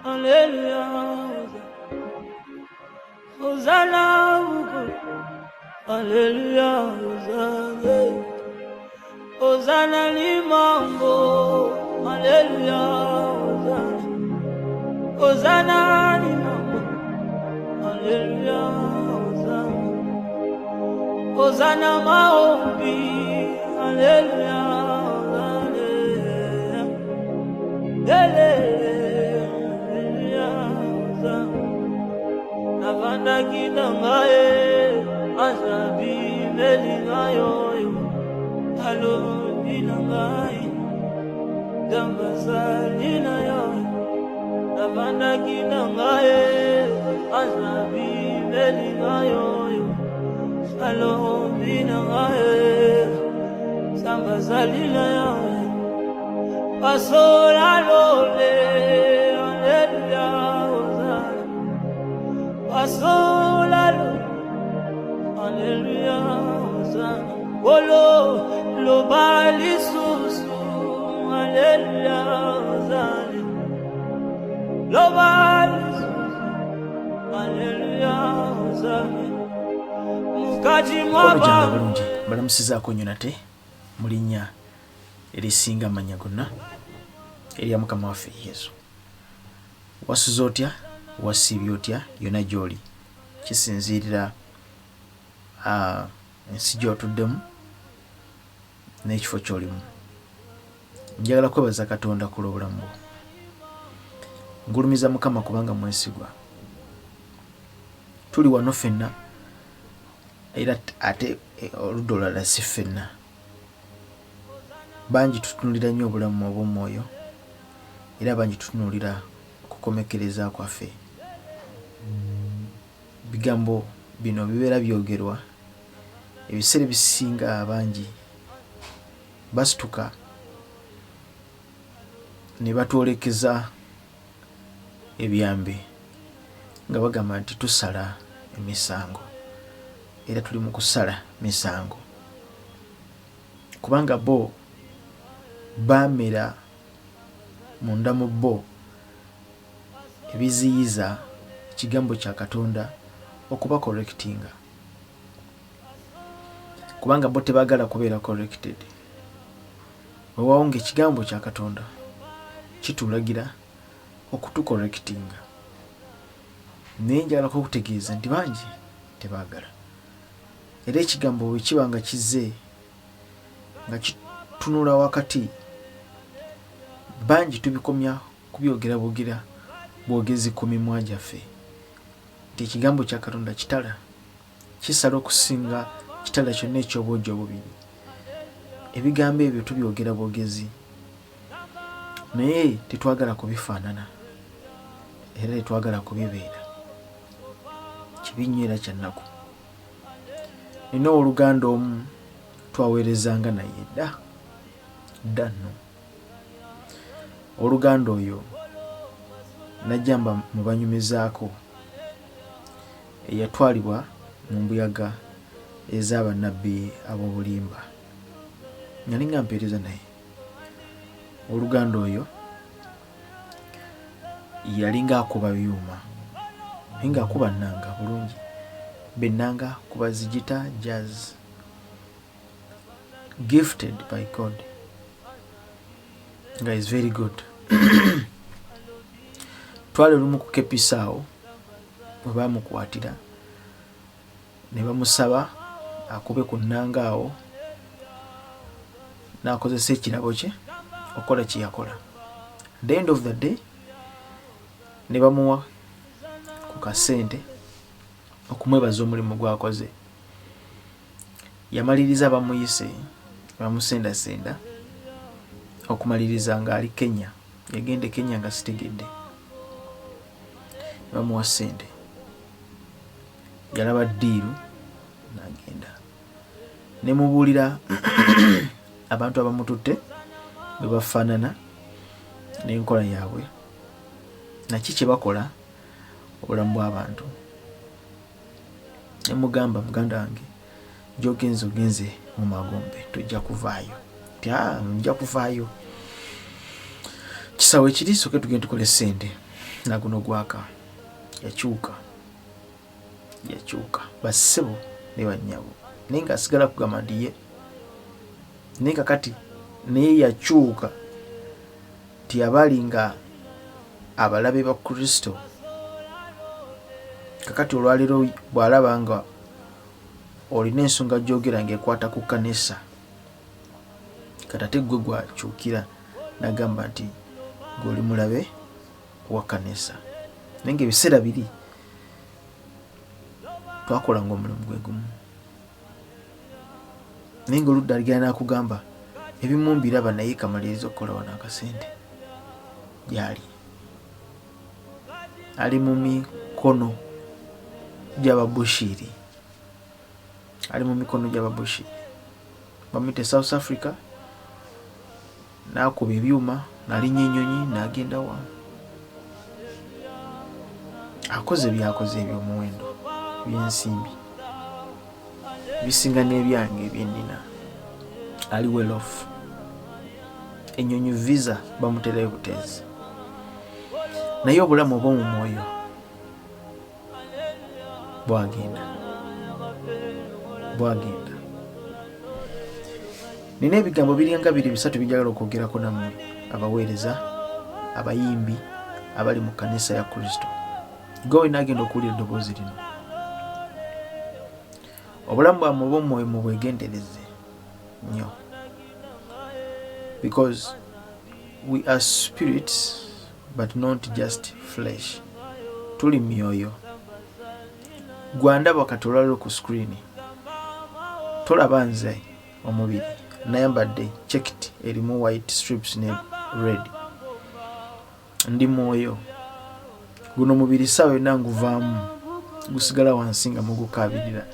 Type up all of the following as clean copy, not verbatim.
Hallelujah. Hosanna, Hallelujah. Hosanna, Hosanna ni mambo. Hallelujah. Hosanna ni mambo. Hallelujah. Hosanna maombi. Hallelujah. Navanda kinangaye azabi melingayo alo binangaye dambazalina yo navanda kinangaye azabi melingayo alo binangaye dambazalina yo pasola lole hallelujah pasola lole hallelujah wolo lo bali susu hallelujah lo bali susu hallelujah mukaji mwaba bulungi balamusizaako nnyo nate mu linnya erisinga amanya gonna erya mukama waffe Yesu. Wasuza otya, wasiibye otya, yonna gy'oli kisinziirira ensi gy'otuddemu n'ekifo ky'olimu. Njagala kwebaza Katonda ku lw'obulamu bwo. Ngulumiza Mukama kubanga mwesigwa. Tuli wano ffenna era ate oludda olulala si ffenna. Bangi tutunuulira nnyo obulamu obw'omwoyo era bangi tutunuulira okukomekereza kwaffe. Bigambo bino bibeera byogerwa ebiseera ebisinga abangi basituka ne batwolekeza ebyambe nga bagamba nti tusala emisango era tuli mu kusala misango kubanga bo bamera munda mu bo ebiziyiza ekigambo kya Katonda okuba correctinga kubanga bo tebaagala kubeera corrected. Weewaawo ng'ekigambo kya Katonda kitulagira okutucorrectinga naye njagala kukutegeeza nti bangi tebaagala era ekigambo bwe kiba nga kizze nga kitunula wakati bangi tubikomya kubyogera bwogezi ku mimwa gyaffe nti ekigambo kya Katonda kitala kisala okusinga kitala kyonna eky'obwogi obubiri. Ebigambo ebyo tubyogera bwogezi naye tetwagala kubifaanana era tetwagala kubibeera. Kibi nnyo era kya nnaku. Nina oluganda omu twaweerezanga naye dda nno. Oluganda oyo najja mba mu banyumizaako eyatwalibwa mu mbuyaga ez'abannabbi ab'obulimba. Nali nga mpeereza naye. Oluganda oyo yali ng'akuba byuma naye ng'akuba nnanga bulungi. Bennanga kuba zigita jazz. Gifted by God. Nga is very good. Twali lumu ku kepisaawo bwe baamukwatira ne bamusaba akube ku nnanga awo n'akozesa ekirabo kye okukola kye yakola. The end of the day ne bamuwa ku kasente okumwebaza omulimu gw'akoze. Yamaliriza bamuyise bamusendasenda okumaliriza ng'ali Kenya. Yagende Kenya nga sitegedde. Bamuwa ssente. Yalaba ddiiru n'agenda. Ne mubuulira abantu abamututte bwe bafaanana n'enkola yaabwe naki kye bakola obulamu bw'abantu. Ne mugamba muganda wange gy'ogenze mu magombe tojja kuvaayo. Nja kuvaayo. Kisawe kiri soke tugende tukole ssente. na guno gwaka yakyuka bassebo ne bannyabo naye nga asigala kugamba nti ye naye kakati naye yakyuka ti abaali nga abalabe ba Kristo. Kakati olwaleero bw'alaba nga olina ensonga gyogera ng'ekwata ku kkanisa, kati ate gwe gwakyukira n'agamba nti ng'oli mulabe wa kkanisa. Naye ng'ebiseera biri twakolanga omulimu gwe gumu, naye ng'oludda aligenda n'akugamba ebimu mbiraba naye kamaliriza okukola wano akasente. Gyali ali mu mikono gy'Ababushiri, bamuyita South Africa, n'akuba ebyuma n'alinnya ennyonyi n'agenda wa akoze byakoze eby'omuwendo by'ensimbi bisinga n'ebyange ebyennina. Ali well off. Ennyonyi visa bamuterayo buteezi, naye obulamu obw'omu mwoyo bwagenda. Nina ebigambo biringa 2-3 bijagala okwogerako nammwe abaweereza, abayimbi abali mu kkanisa ya Kristo. Gwe naagenda okuwulira eddoboozi lino. Obulamu bwammwe obw'omwoyo mubwegendereze nnyo, because we are spirits but not just flesh. Tuli myoyo. Gwandaba kati olwaliro ku screen tolaba nze omubiri nayambadde checked erimu white strips ne red. Ndi mwoyo. Guno mubiri sawe nanguvaamu gusigala wansi nga mugukabirira.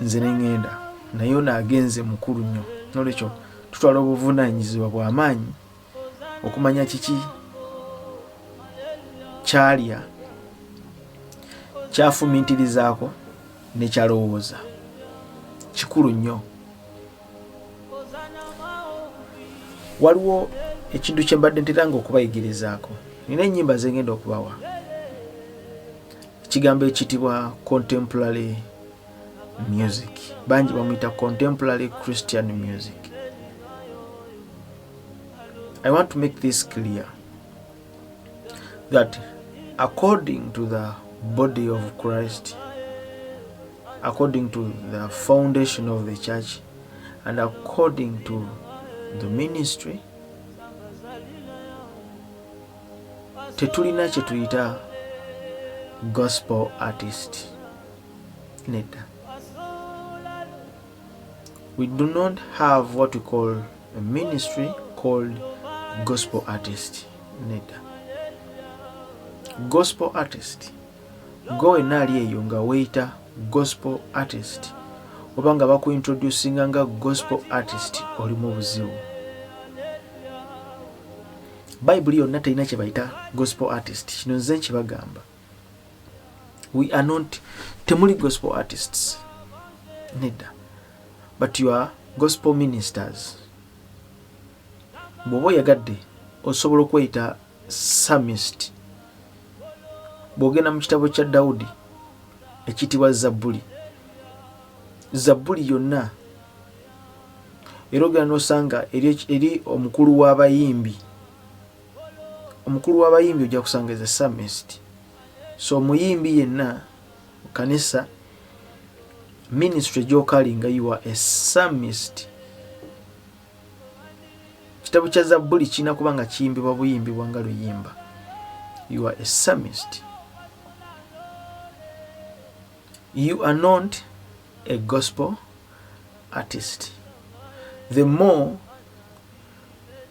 Nze nengenda naye ono agenze mukulu nnyo, nolwekyo tutwala obuvunaanyizibwa bw'amaanyi okumanya kiki kyalya, kyafumintirizaako ne kyalowooza. Kikulu nnyo. Waliwo ekintu kye mbadde nteranga okubayigirizaako. Nina ennyimba ze ngenda okubawa. Ekigambo ekitibwa contemporary music. Bangi bamuyita contemporary Christian music. I want to make this clear that according to the body of Christ, according to the foundation of the church, and according to the ministry, tetulina kye tuyita gospel artist. Nedda. We do not have what we call a ministry called gospel artist. Nedda. Gospel artist, go enali eyo nga weeyita gospel artist, oba nga bakuintroducinga nga gospel artist, oli mu buzibu. Bayibuli yonna terina kye bayita gospel artist. Kino nze nkibagamba. We are not, temuli gospel artists. Nedda. But you are gospel ministers. Bw'oba oyagadde osobola okweyita psalmist. Bw'ogenda mu kitabo kya Dawudi ekitibwa Zabbuli, Zabbuli yonna era ogenda n'osanga eri omukulu w'abayimbi. Omukulu w'abayimbi ojja kusanga eza psalmist. So omuyimbi yenna mu kanisa ministry gy'okalinga you are a psalmist. Kitabo kya Zabbuli kirina kuba nga kiyimbibwa buyimbibwa nga luyimba. You are a psalmist. You are not a gospel artist. The more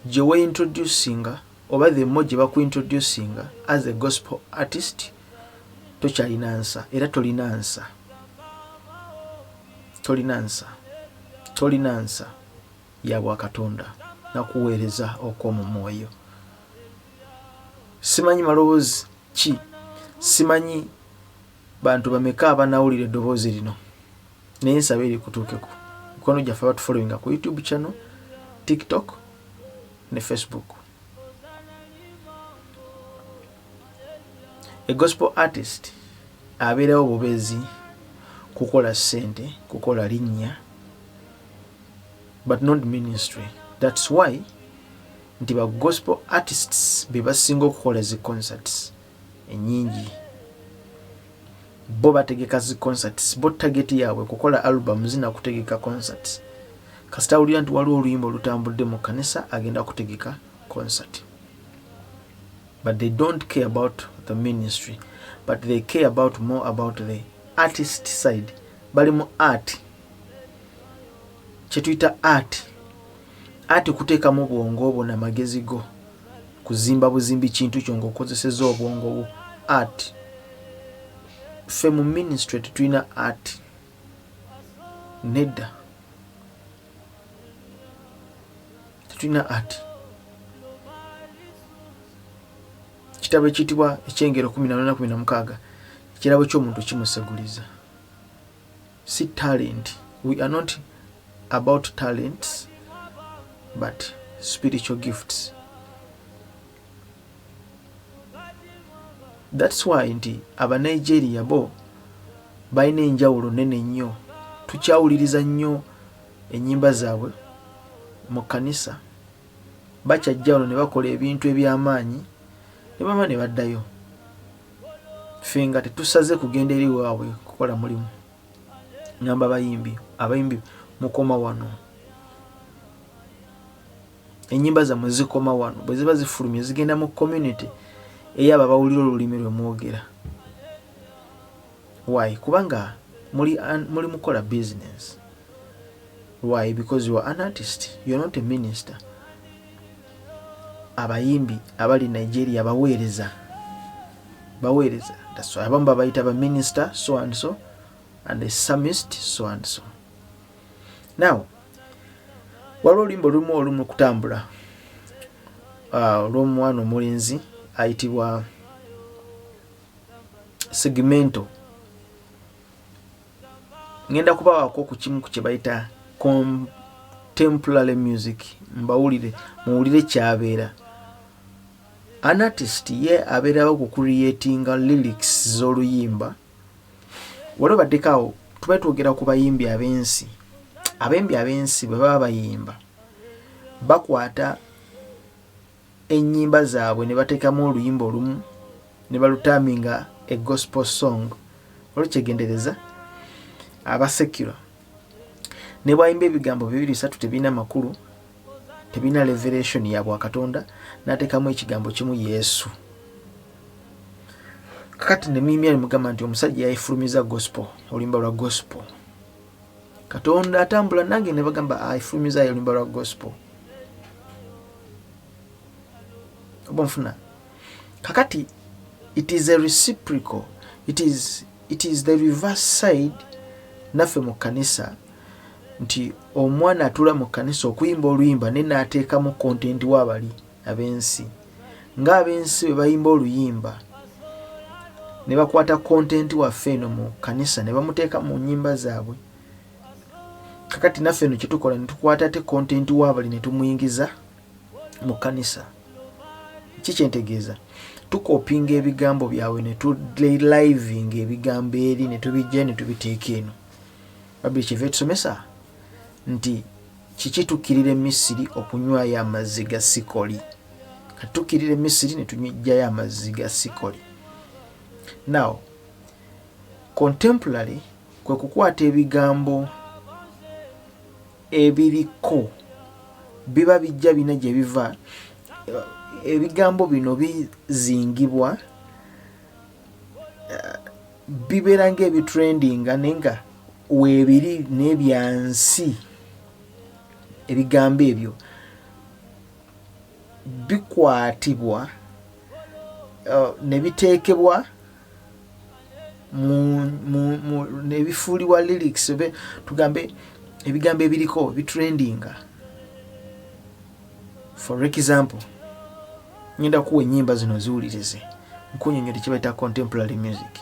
gye weeintroducinga oba the more gye bakuintroducinga as a gospel artist, tokyalina nsa era tolina nsa. Tolina nsa ya Bwakatonda nakuweereza okw'omu mwoyo. Simanyi maloboozi ki, simanyi bantu bameka abanawulira eddoboozi lino, naye nsaba erikutuukeko. Mikono gyaffe abatufollowinga ku YouTube channel, TikTok ne Facebook. a gospel artist abeerawo bubezi kukola sente kukola linnya but not ministry. That's why nti ba gospel artists be basinga okukola zi concerts enyingi, bo bategeka zi concerts, bo target yaabwe kukola album zina kutegeka concerts. Kasita awulira nti waliwo oluyimba olutambudde mu kanisa agenda kutegeka concert, but they don't care about the ministry, but they care about more about the artist side. Bali mu art, kyetuyita art kuteekamu bwongo obwo n'amagezi go, kuzimba buzimbi kintu kyo ng'okozeseza obwongo bwo. Art. Ffe mu ministry tetulina art, nedda tetulina art. Kitabo ekiyitibwa Ekyengero 14:16 ekirabo ky'omuntu kimuseguliza. Si talent. We are not about talents but spiritual gifts. That's why nti aba Nigeria bo balina enjawulo nene nnyo. Tukyawuliriza nnyo ennyimba zaabwe mu kanisa, bakyajja wano ne bakola ebintu eby'amaanyi ne bama ne baddayo. Ffe nga tetusaze kugenda eri waabwe kukola mulimu. Ngamba abayimbi mukoma wano, ennyimba zammwe zikoma wano, bwe ziba zifulumye zigenda mu community eyaba bawulira olulimi lwe mwogera. Why? Kubanga muli mukola business. Why? Because you are an artist, you are not a minister. Abayimbi abali Nigeria baweereza. That's why abamu babayita ba minister so and so and a psalmist so and so. Now, waliwo oluyimba olumu kutambula olw'omwana omulenzi ayitibwa Segmental. Ngenda kubawaako ku kimu ku kye bayita contemporary music, muwulire kyabeera. An artist ye abeerawo ku creatinga lyrics z'oluyimba. Waliwo baddekaawo tuba twogera ku bayimbi ab'ensi. Abayimbi ab'ensi bwe baba bayimba bakwata ennyimba zaabwe ne bateekamu oluyimba olumu ne balutaaminga a gospel song. Olwekyegendereza aba secular ne bwayimba ebigambo 2-3 tebina makulu, tebina revelation ya bwakatonda, n'ateekamu ekigambo kimu Yesu. Kakati ne mimya ne mugamba nti omusajja yayifulumiza gospel, oluyimba lwa gospel. Katonda atambula nange ne bagamba ayifulumiza oluyimba lwa gospel. Obonfuna. Kakati it is a reciprocal, it is the reverse side. Naffe mu kanisa nti omwana atula mu kanisa okuyimba oluyimba ne n'ateekamu content w'abali ab'ensi. Ng'ab'ensi bwe bayimba oluyimba ne bakwata content waffe eno mu kanisa ne bamuteeka mu nnyimba zaabwe. Kakati naffe eno kyetukola ne tukwata ate content w'abali ne tumuyingiza mu kanisa. Kikyentegeeza tukopinga ebigambo byabwe ne tulivinga ebigambo eri ne tubijja ne tubiteeka eno. Babiri kyeva tusomesa nti kiki tukkirira Misiri okunywayo amazzi ga sikoli. Katukkirira Misiri ne tunywijjayo amazzi ga sikoli. Now, contemporary kwe kukwata ebigambo ebiriko biba bijja bina gye biva. Ebigambo bino bizingibwa bibeera ng'ebitrendinga nenga weebiri n'ebyansi. Ebigambo ebyo bikwatibwa ne biteekebwa ne bifuulibwa lyrics. Tugambe ebigambo ebiriko bitrendinga. For example, ngenda kuwa ennyimba zino ziwulirize nkunyonyola kyebayita contemporary music.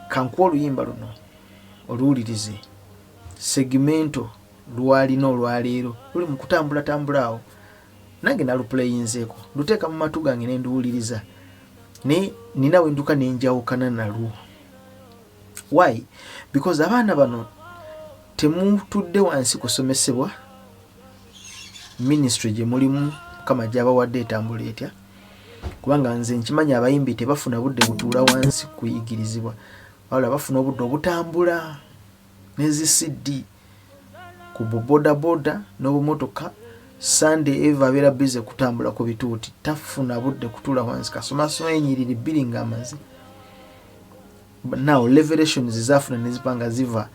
Kankuwa oluyimba luno oluwulirize. Segmental lwalina olwaleero luli mu kutambula awo, nange naluplayinzeeko, luteeka mu matu gange ne nduwuliriza. nina wenduka nenjawukana nalwo. Why? Because abaana bano temutudde wansi kusomesebwa ministry gye mulimu kama gyabawadde etambula etya, kubanga nze nkimanya abayimbi tebafuna budde butuula wansi kuyigirizibwa, wabula bafuna obudde obutambula n'ezisidi ku bodaboda n'obumotoka. Sunday eva abeera busy kutambula ku bituuti, tafuna budde kutuula wansi kasomasoma enyiriri bbiri ng'amaze. Now revelations zafuna nezipanga ziva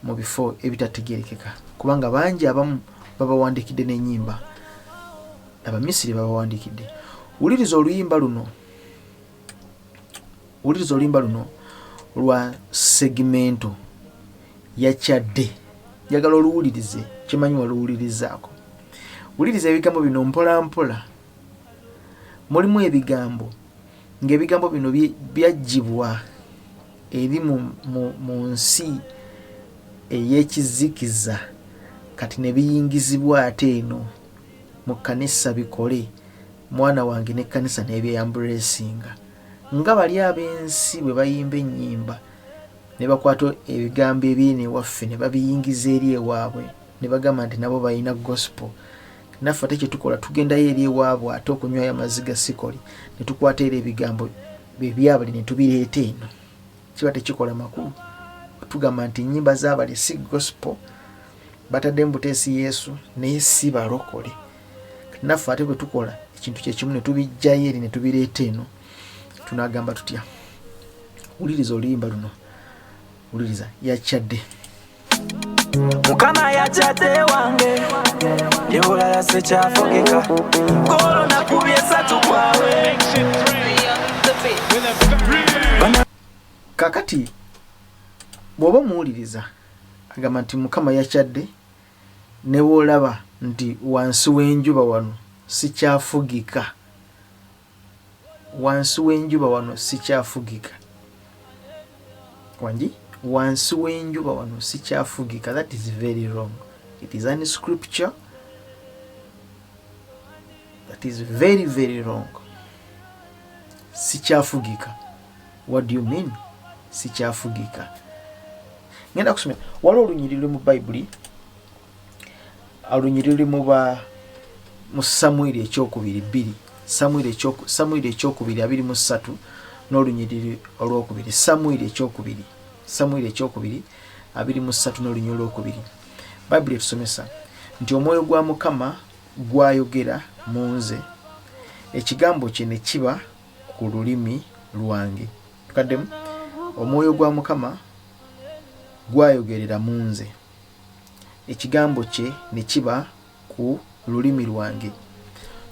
mu bifo ebitategerekeka, kubanga bangi abamu babawandikidde n'ennyimba, Abamisiri babawandikidde. Wuliriza oluyimba luno lwa Segmental Yakyadde. Njagala oluwulirize, kimanyi waluwulirizaako. Wuliriza ebigambo bino mpola mpola. Mulimu ebigambo ng'ebigambo bino byaggyibwa eri mu nsi ey'ekizikiza, kati ne biyingizibwa ate eno mu kkanisa bikole, mwana wange n'ekkanisa n'ebyeyambulesinga. Nga bali ab'ensi bwe bayimba ennyimba ne bakwata ebigambo ebyene waffe ne babiyingiza eri ewaabwe, ne bagamba nti nabo balina gospel. Naffe ate kye tukola tugendayo eri ewaabwe ate okunywayo amazzi ga sikoli ne tukwata era ebigambo ebyabali ne tubireeta eno. Kiba tekikola makulu. Tugamba nti ennyimba z'abali si gospel, batadde mu buteesi Yesu naye si balokole. Naffe ate bwe tukola ekintu kye kimu ne tubijjayo eri ne tubireeta eno, tunagamba tutya? Wuliriza oluyimba luno, wuliriza Yakyadde. Mukama yakyadde ewange, yebulala sikyafugika, golo nakubye esatu kwawe. Kakati bw'oba muwuliriza agamba nti Mukama yakyadde, ne bw'olaba nti wansi w'enjuba wano sikyafugika, wansi w'enjuba wano sikyafugika, wangi wansi w'enjuba wano sikyafugika. That is very wrong. It is an scripture that is very very wrong. Sikyafugika. What do you mean? Sikyafugika. Ngenda kusomera waliwo olunyiriri mu Bayibuli, olunyiriri mu Samwiri ekyokubiri 2, Samwiri ekyokubiri 23 n'olunyiriri olwokubiri. Samwiri ekyokubiri 23 n'olunyiriri olwokubiri. Bayibuli etusomesa nti omwoyo gwa Mukama gwayogera mu nze, ekigambo kye ne kiba ku lulimi lwange. Tukaddemu, omwoyo gwa Mukama gwayogerera mu nze, ekigambo kye ne kiba ku lulimi lwange.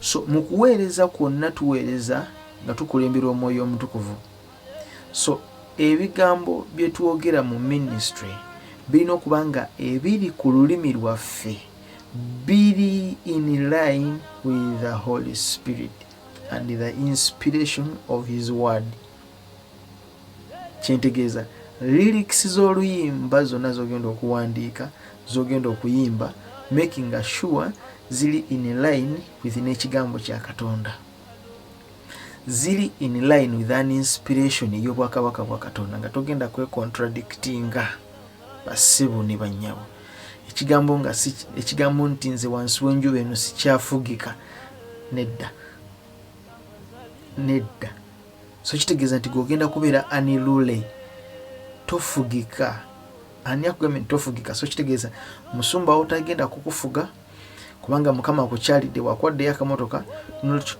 So mu kuweereza kwonna tuweereza nga tukulemberwa omwoyo omutukuvu. So ebigambo bye twogera mu ministry birina okuba nga ebiri ku lulimi lwaffe biri in line with the Holy Spirit and the inspiration of his word. Kyentegeeza, lyrics z'oluyimba zonna zogenda okuwandiika, zogenda okuyimba, making sure ziri in line with n'ekigambo kya Katonda, ziri in line with an inspiration ey'obwakabaka bwa Katonda, nga togenda kwecontradictinga bassebo ne bannyabo. Ekigambo nti nze wansi w'enjuba eno sikyafugika, nedda. So kitegeeza nti gogenda kubeera unruly, tofugika. Ani akugambye nti tofugika? So kitegeeza musumba wo tagenda kukufuga kubanga Mukama akukyalidde, wakwaddeyo akamotoka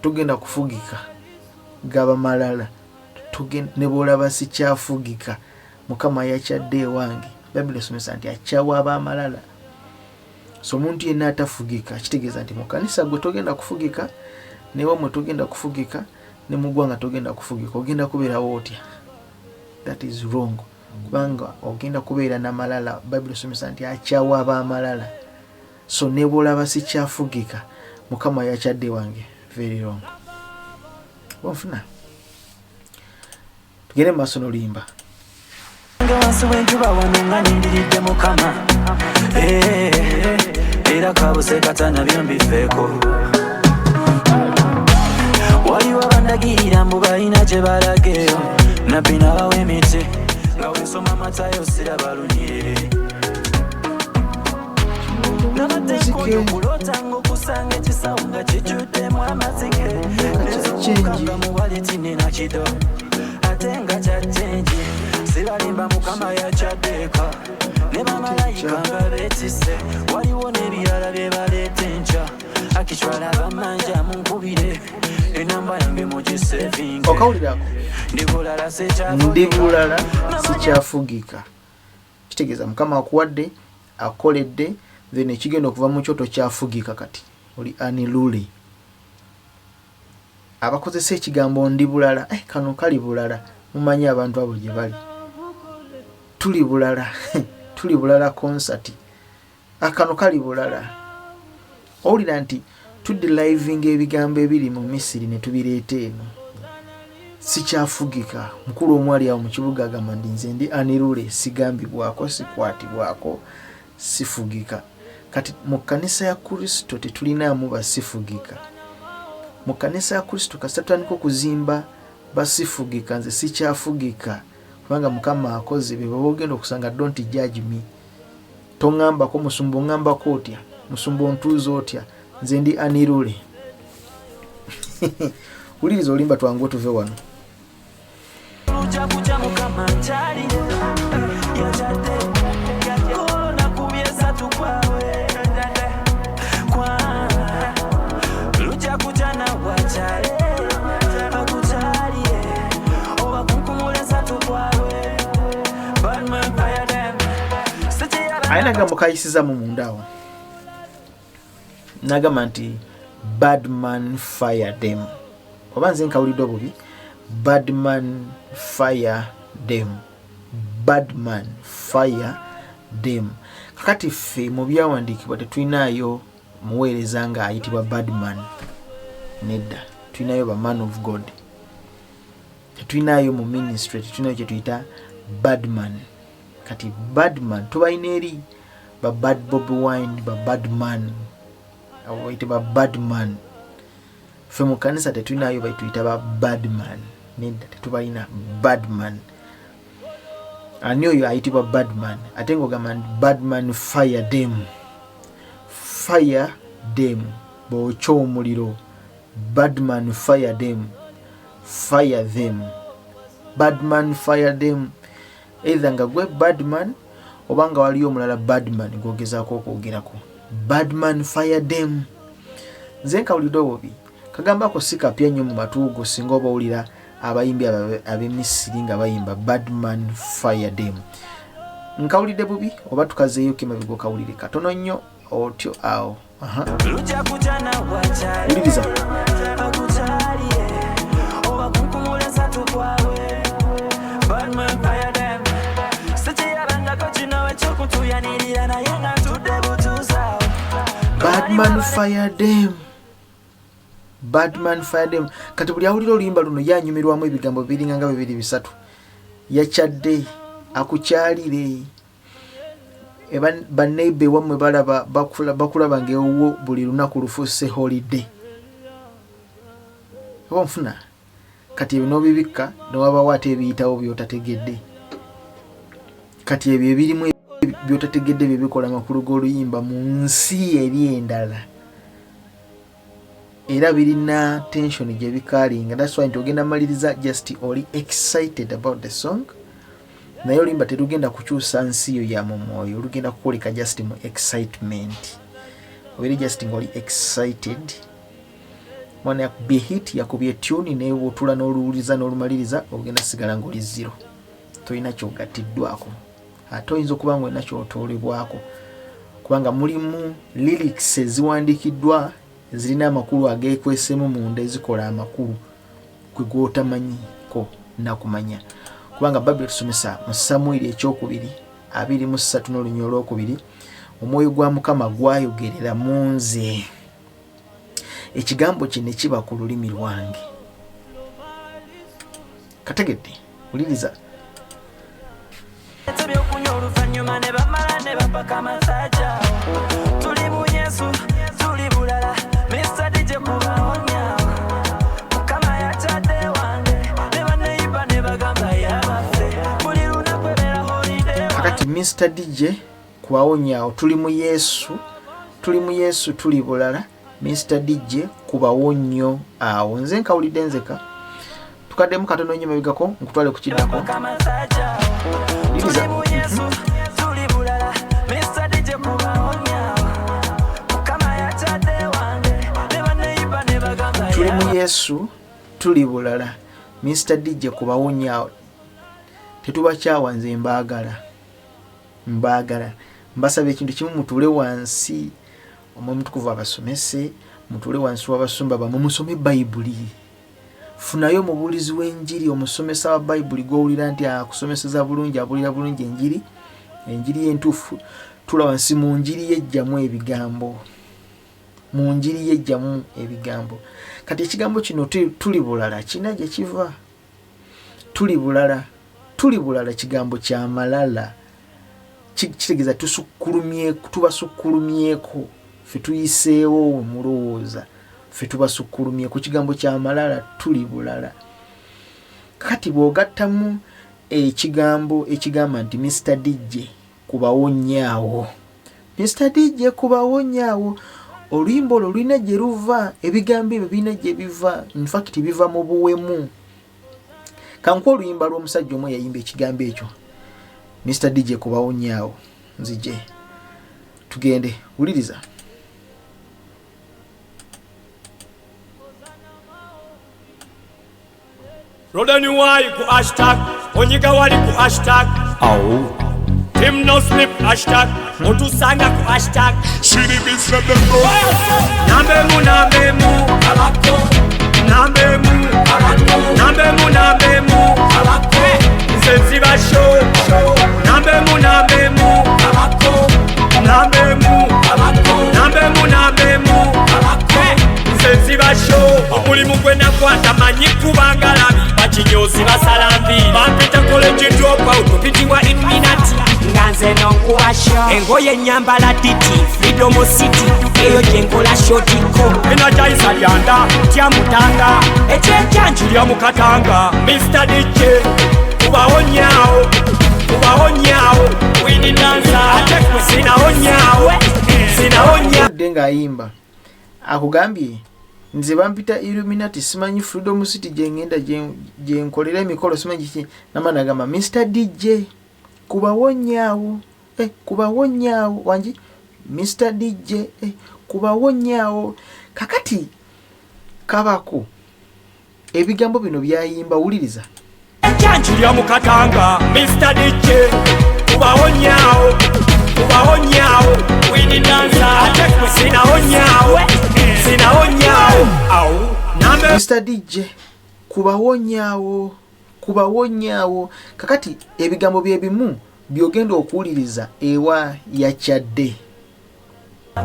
togenda kufugika. Gaba malala ne bw'olaba sikyafugika, Mukama yakyadde ewange. Bayibuli esomesa nti akyawa ab'amalala. So omuntu yenna atafugika kitegeeza nti mu kanisa gwe togenda kufugika, newammwe togenda kufugika, ne mu ggwanga togenda kufugika. Ogenda kubeerawo otya? That is wrong. Kubanga ogenda kubeera n'amalala. Bayibuli esomesa nti akyawa ab'amalala. So ne bw'olaba sikyafugika, Mukama yakyadde ewange. Very wrong. Bonfuna tugende mu maaso n'oluyimba. Wansi w'enjuba wano nga nindiridde Mukama, era kabuse kata nabyo mbifeeko. Waliwo abandagirira balagirira mbu balina gye balageyo nabbi n'abawa emiti nga weesoma matayo siraba lunyiriri n'amateeko y'okulota ng'okusanga ekisawo nga kijjuddemu amazike nezokukanga mu waleti nina kido ate nga kyajjenji sibalimba mukama yakyaddeeka ne bamalayika nga beetisse waliwo n'ebirala bye baleeta enkya akitwala bamanja munkubire enamba yange mugisevinge okawulirako ndi bulala sikyafugika kitegeeza mukama akuwadde akoledde then ekigenda okuva mu kyoto kyafugika kati oli aniluli abakozesa ekigambo ndi bulala kano kali bulala mumanyi abantu abo gye bali tuli bulala tuli bulala concert akano kali bulala owulira nti tudde living ebigambo ebiri mu Misiri ne tubireeta eno sikyafugika mukulu omwali awo mu kibuga agamba ndi nze ndi anirule sigambibwako sikwatibwako sifugika kati mu kkanisa ya Kristo tetulinaamu basifugika mu kkanisa ya Kristo kasita tutandika okuzimba basifugika nze sikyafugika kubanga mukama akoze be baba ogenda okusanga don't judge me tongambako musumba ongambako otya musumba ontuuza otya nze ndi anirule wuliriza olimba twangu tuve wano ayina gambo kayisizamu mundaawo nagamba nti badman fire them oba nze nkawulidde obubi badman fire them badman fire them kakati ffe mu byawandiikibwa tetulinayo muweereza nga ayitibwa badman nedda tulinayo ba man of god tetulinayo mu ministry tetulinayo kye tuyita badman kati badman tubalina eri ba bad Bobi Wine ba badman abo bayite ba badman ffe mu kanisa tetulinayo bayituyita ba badman nedda tetubalina badman ani oyo ayitibwa badman ate ng'ogamba badman fire them bw'okya omuliro badman fire them badman fire them either nga gwe badman oba nga waliyo omulala badman gwogezaako okwogerako badman fire them nze nkawulidde obubi kagambako si kapya nnyo mu matuugo singa oba owulira abayimbi ab'emisiri nga bayimba badman fire them nkawulidde bubi oba tukazeeyo kemabega okawulire katono nnyo otyo awo wuliriza badman fire them kati buli awulira oluyimba luno yanyumirwamu ebigambo biringa nga bibiri bisatu yakyadde akukyalire baneibe wamwe balaba bakulaba ngaewo buli lunaku lufuuse holiday oba nfuna kati ebyo n'obibikka newabawo ate ebiyitawo byotategedde kati ebyo ebirimu byotategedde bye bikola amakulu g'oluyimba mu nsi eri endala era birina tension gye bikalinga. That's why ntogenda maliriza just oli excited about the song naye olimba terugenda kukyusa nsi yo ya mumwoyo olugenda kukoleka just mu excitement obere just ngoli excited mwana yakubye hit yakubye tune ne wotula n'oluwuliza n'olumaliriza ogenda sigala ngoli zero toyina kyogatiddwako ate oyinza okuba ng'olina kyotolebwako kubanga mulimu lyrics eziwandikiddwa zirina amakulu ageekwesemu munda ezikola amakulu gwe gw'otamanyiko nakumanya kubanga Bible tusomesa mu Samuel ekyokubiri 23 n'olunyolo olwokubiri omwoyo gwa Mukama gwayogerera mu nze ekigambo kino kiba ku lulimi lwange kategedde uliriza Mr. DJ Kubaonya Mukama yakyadde Mr. DJ kubawonya tuli mu Yesu tuli bulala. Mr. DJ kubawonyo awo nze nkawulidde nzeka tukaddemu katono nnyo mabigako nkutwale ku kiddako tuli mu Yesu tuli bulala. Mr. DJ kubawonya tetubakyawa nze mbaagala mbasaba ekintu kimu mutule wansi omutukuvu abasomese mutule wansi w'abasumba bamwe musome Bayibuli. Funayo omubuulizi w'enjiri omusomesa wa Bayibuli gw'owulira nti akusomeseza bulungi abulira bulungi enjiri y'entuufu. Tula wansi mu njiri yejjamu ebigambo. Kati ekigambo kino tuli bulala kina gye kiva. Tuli bulala kigambo kya malala. Kitegeeza tubasukkulumyeko ffe tuyiseewo mulowooza ffe tubasukkulumyeko kigambo kya malala tuli bulala. Kati bw'ogattamu ekigambo ekigamba nti Mr. DJ kubawonyaawo. Mr. DJ kubawonyaawo oluyimba olwo lulina gye luva, ebigambo ebyo birina gye biva, in fact biva mu buwemu. Kankuwa oluyimba lw'omusajja omu yayimba ekigambo ekyo Mr. DJ kubawonyaawo. Nzije tugende wuliriza. Roda ni wai ku hashtag onyiga wali ku hashtag Tim no slip hashtag otusanga ku hashtag Shiri bisra the Nambe mu alako Nsensi ba show Nambe mu alako Nsensi ba show Omulimu gwe nakwata manyi kubangalabi bakinyozi basalambi bampita college drop out pitiwa imminati nganze nonkuwa show engoye nyambala diti Freedom City eyo jenkola shotiko energizer lyanda tya mutanga ekyenjanji lya mukatanga Mr. DJ kubawonyaawo wini danza atekwe sinaonyaawo denga ayimba akugambye nze bampita Illuminati simanyi Freedom City jengenda jenkolera emikolo simanyi ki namana gamba Mr. DJ kubawonyaawo kubawonyaawo wanji Mr. DJ kubawonyaawo. Kakati kabako ebigambo bino byayimba wuliriza janjuli ya mukatanga Mr. DJ kubawonyaawo wini danza atekwe sinaonyaawo Mr. DJ kubawonyaawo. Kakati ebigambo byebimu byogenda okuwuliriza ewa Yakyadde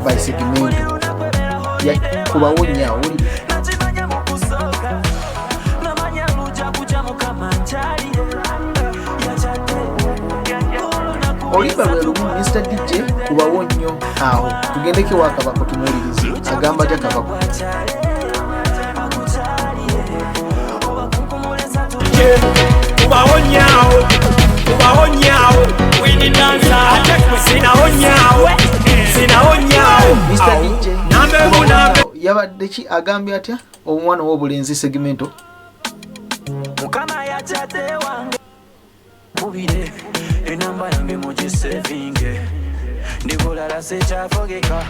by Segmental kubawonyaawo. Olimba lwe lumu Mr. DJ kubawonyo awo tugendeke wakabako tumuwulirize agamba tya kabako. Kubawonyaawo wini danza atekwe sinaonyaawo Mr. DJ yabadde ki agambye atya omwana w'obulenzi Segmental Mukama Yakyadde wange mubire enamba yange mugisevinge ndikulala sekyafogeka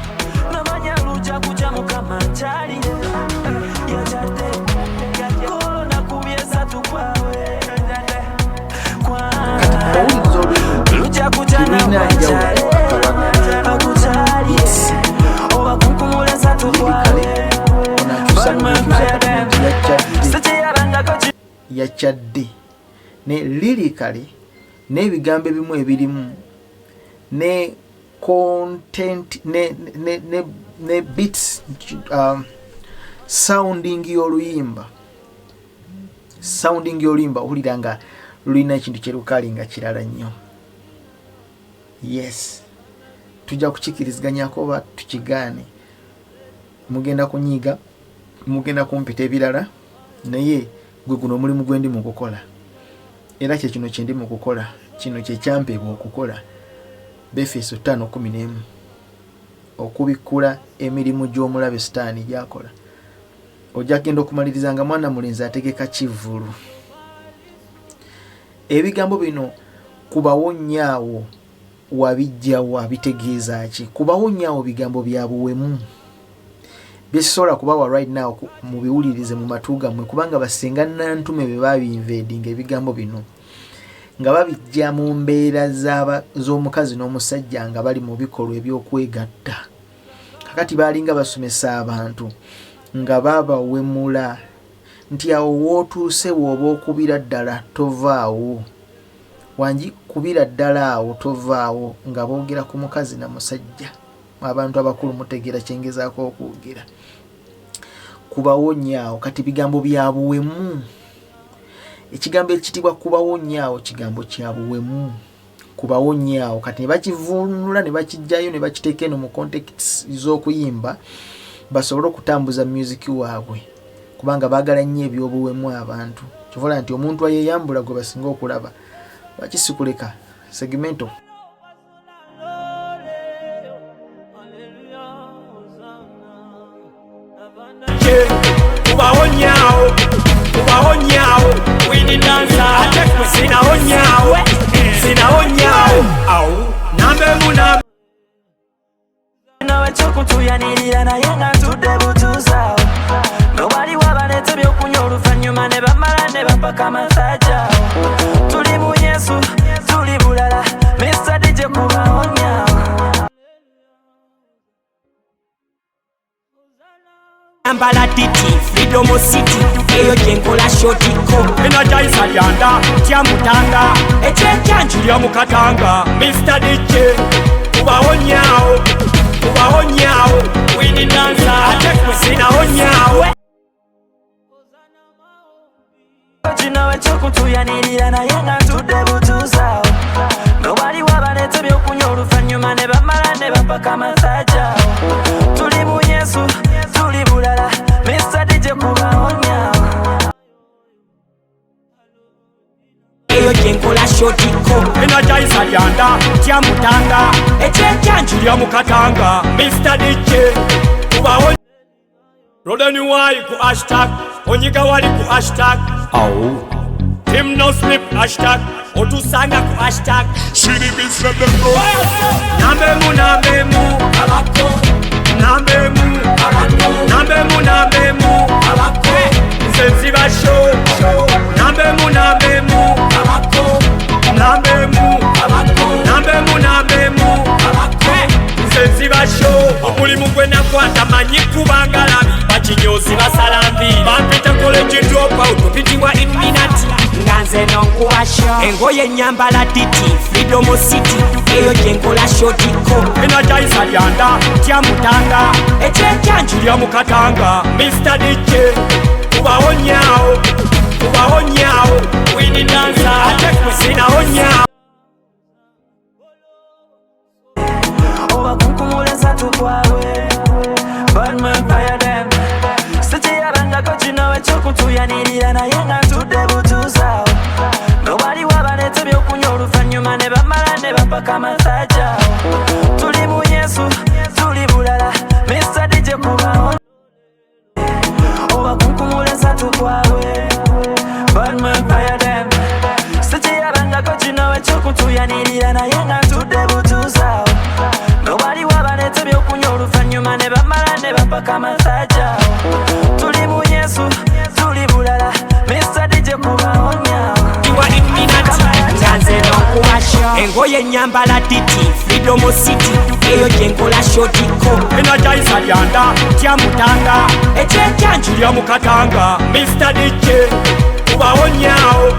namanya luja kuja Mukama nkyali Yakyadde kolona kubyesa tukwawe luja kuja nakukyali oba kunkumulesa tukwawe Yakyadde ne lyrically n'ebigambo ebimu ebirimu ne content ne beats sounding y'oluyimba ohulira nga lulina ekintu kyerukali nga kirala nnyo. Yes, tujja kukikiriziganyako oba tukigaane. Mugenda kunyiga, mugenda kumpita ebirala, naye gwe guno omulimu gwendi mu kukola. Era kye kino kye ndi mu kukola, kino kye kyampeebwa okukola. Befeso 5:11 okubikula emirimu gy'omulabe Sitaani gyakola. Ojja genda okumaliriza nga mwana mulenzi ategeka kivvulu. Ebigambo bino kubawo nnyawo wabijjawo abitegeeza ki? Kubawo nnyawo bigambo bya buwemu bisobola kubawa right now mu biwulirize mu matu gammwe, kubanga basinga nantume be babinvadinga ebigambo bino nga babijja mu mbeera z'omukazi n'omusajja nga bali mu bikolwa eby'okwegatta. Kakati baalinga basomesa abantu nga babawemula nti awo wootuuse wooba okubira ddala tovaawo. Wangi kubira ddala awo tovaawo nga boogera ku mukazi na musajja. Abantu abakulu mutegeera kyengezaako okwogera. Kubawo nnyawo kati bigambo bya buwemu. Ekigambo ekitibwa kubawo nnyawo kigambo kya buwemu. Kubawo nnyawo kati ne bakivunula ne bakijjayo ne bakiteeka eno mu context z'okuyimba basobole okutambuza music waabwe, kubanga baagala nnyo eby'obuwemu abantu. Kivola nti omuntu ayeyambula gwe basinga okulaba. Lwaki sikuleka Segmental? Kubaho nnyawo wini dansa ate kwe sinaho nnyawo awo nambemu nawe kyokutuyanirira naye nga ntudde butuusawo nobali wabaleta ebyokunywa oluvannyuma ne bamala ne bapaka amasajja. Tuli mu Yesu tuli bulala Mr. DJ kubaho nnyawo. Ambala titi Freedom City eyo gyenkola shotiko energizer lyanda tyamutanga ekyenjanju lyamukatanga Mr. DJ kubaho nnyawo wini dansa ate kwe sinaho nnyawo. Nawe kyokutuyanirira naye nga ntudde butuusawo nobali wabaleta ebyokunywa oluvannyuma ne bamala ne bapaka amasajja. Tuli mu Yesu tuli bulala Mr. DJ kubaho nnyawo. Eyo gyenkola shotiko energizer lyanda tyamutanga ekyenjanju lyamukatanga Mr. DJ kubaho. Rodeni wai ku hashtag onyiga wali ku hashtag Team no sleep hashtag otusanga ku hashtag CDBs from the floor. Nambemu abako nambemu abako nsensi basho nambemu abako nambemu abako nsensi basho omulimu gwe nakwata manyi kubanga labi bakinyozi basalambi bampita college dropout opitibwa imminati nganze nonkubasho engoye nyambala titi Freedom City eyo gyenkola shotiko energizer lyanda tyamutanga ekyenjanju lyamukatanga Mr. DJ kubaho nnyawo wini dansa ate kwe sinaho nnyawo. Obakunkumuleza tukwawe Batman fire them sikiyabangako kino ekyokutuyanirira naye nga ntudde butuusawo nobali wabaleta ebyokunywa oluvannyuma ne bamala ne bapaka amasajja. Tuli mu Yesu tuli bulala Mr. DJ kubaho. Obakunkumuleza tukwawe Batman fire them sikiyabangako kino ekyokutuyanirira naye nga ntudde butuusawo nobali wabaleta ebyokunywa oluvannyuma ne bamala ne bapaka amasajja. Tuli mu Yesu tuli bulala Mr. DJ kubaho nnyawo. Nganze nonkubasho engoye nyambala titi Freedom City eyo gyenkola shotiko energizer lyanda tyamutanga ekyenjanju lyamukatanga Mr. DJ kubaho nnyawo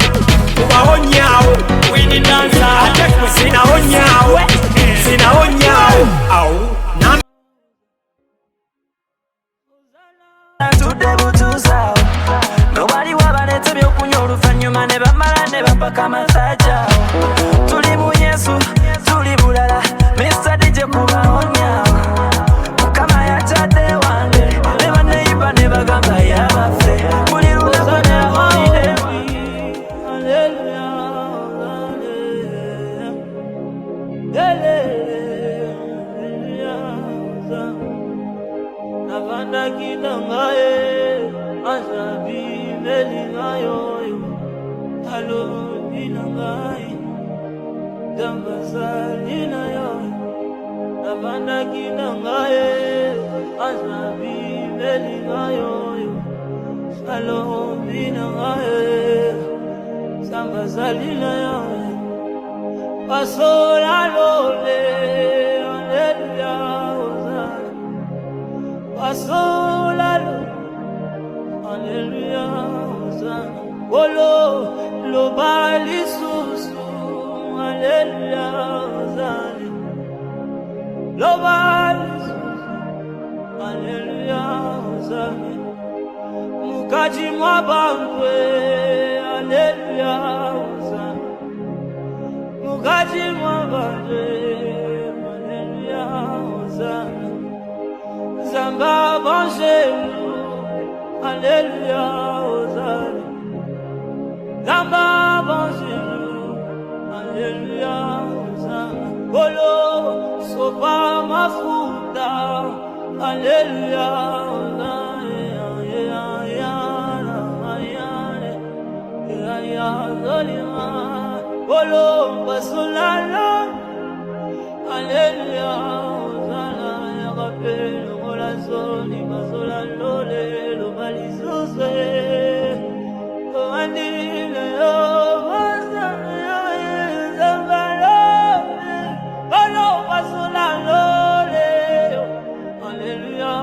wini dansa ate kwe sinaho nnyawo awo ntudde butuusawo nobali wabaleta ebyokunywa oluvannyuma ne bamala ne bapaka amasajja. Tuli mu Yesu tuli bulala Mr. DJ kubaho nnyawo. Mukama yakyadde ewange ne banneyiba ne bagamba yabaffe buli lunaku ne holiday. Hallelujah. melingayo alo binangai dambazalina yo nabanda kinangaye azabi melingayo alo binangaye dambazalina yo pasola lole aleluya ozana pasola lole aleluya ozana olo lo bali susu aleluya ozana lo bali susu aleluya ozana mukaji mwabangwe aleluya ozana mukaji mwabangwe aleluya ozana zamba banjelu aleluya ozana zamba banjelu aleluya ozana bolo sopa mafuta aleluya ozana ya zolima bolo basolala aleluya ozana ya kapelo mola zoni basola lole lo balizose andile yo bazana ya zambalo bolo basola lole aleluya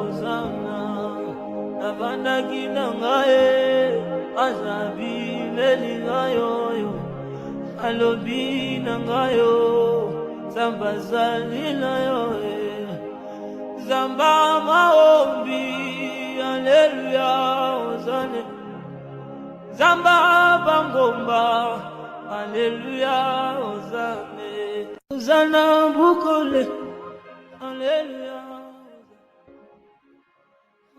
ozana nabanda kinangaye azabi melingayo alobi nangayo zambazalina yo zamba maombi aleluya ozane zamba bangomba aleluya ozane ozana bukole aleluya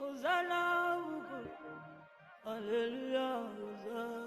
ozana bukole aleluya ozane